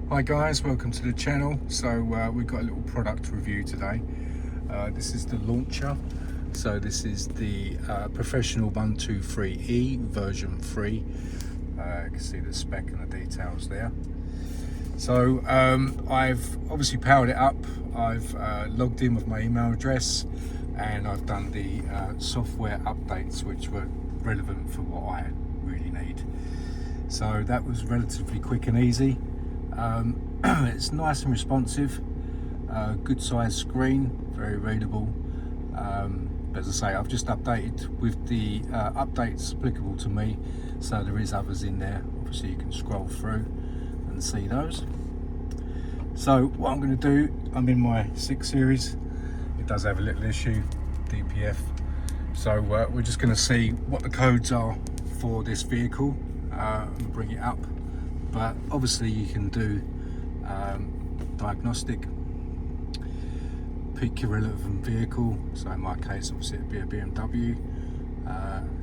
Hi guys, welcome to the channel. So we've got a little product review today. This is the launcher. So this is the Professional 123E version 3. You can see the spec and the details there. So I've obviously powered it up. I've logged in with my email address, and I've done the software updates which were relevant for what I really need. So that was relatively quick and easy. It's nice and responsive, good size screen, very readable. But as I say, I've just updated with the updates applicable to me, so there is others in there. Obviously you can scroll through and see those. So what I'm going to do, I'm in my 6 series. It does have a little issue, DPF. So we're just going to see what the codes are for this vehicle and bring it up. But obviously you can do diagnostic, pick your relevant vehicle. So in my case, obviously it'd be a BMW,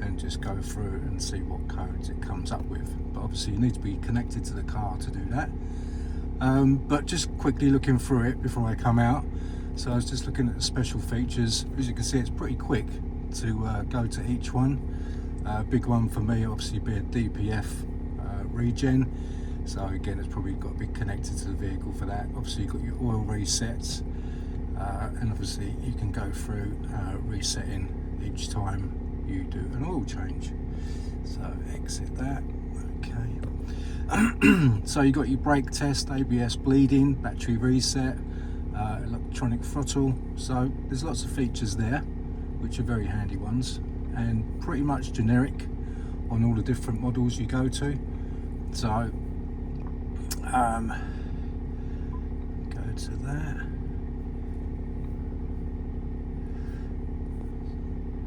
and just go through and see what codes it comes up with. But obviously you need to be connected to the car to do that. But just quickly looking through it before I come out. So I was just looking at the special features. As you can see, it's pretty quick to go to each one. Big one for me obviously be a DPF regen. So again, it's probably got to be connected to the vehicle for that. Obviously you've got your oil resets, and obviously you can go through resetting each time you do an oil change. So exit that, okay. So you got your brake test, ABS bleeding, battery reset, electronic throttle. So there's lots of features there which are very handy ones, and pretty much generic on all the different models you go to. So go to that.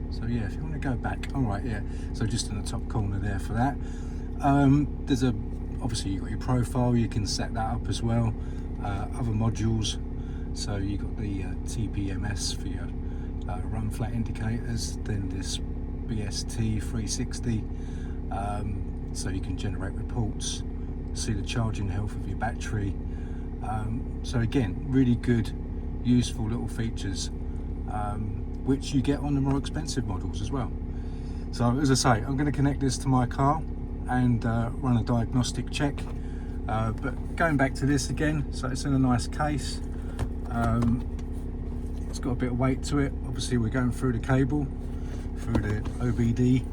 So yeah, if you want to go back, all right, yeah. So just in the top corner there for that. There's obviously you've got your profile. You can set that up as well. Other modules. So you got the TPMS for your run flat indicators. Then this BST 360. So you can generate reports, see the charging health of your battery. So again, really good, useful little features, which you get on the more expensive models as well. So as I say, I'm going to connect this to my car and run a diagnostic check. But going back to this again, so it's in a nice case. It's got a bit of weight to it. Obviously we're going through the cable, through the OBD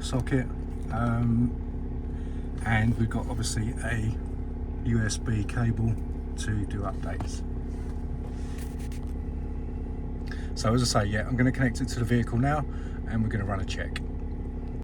socket. And we've got obviously a USB cable to do updates. So as I say, yeah, I'm going to connect it to the vehicle now and we're going to run a check.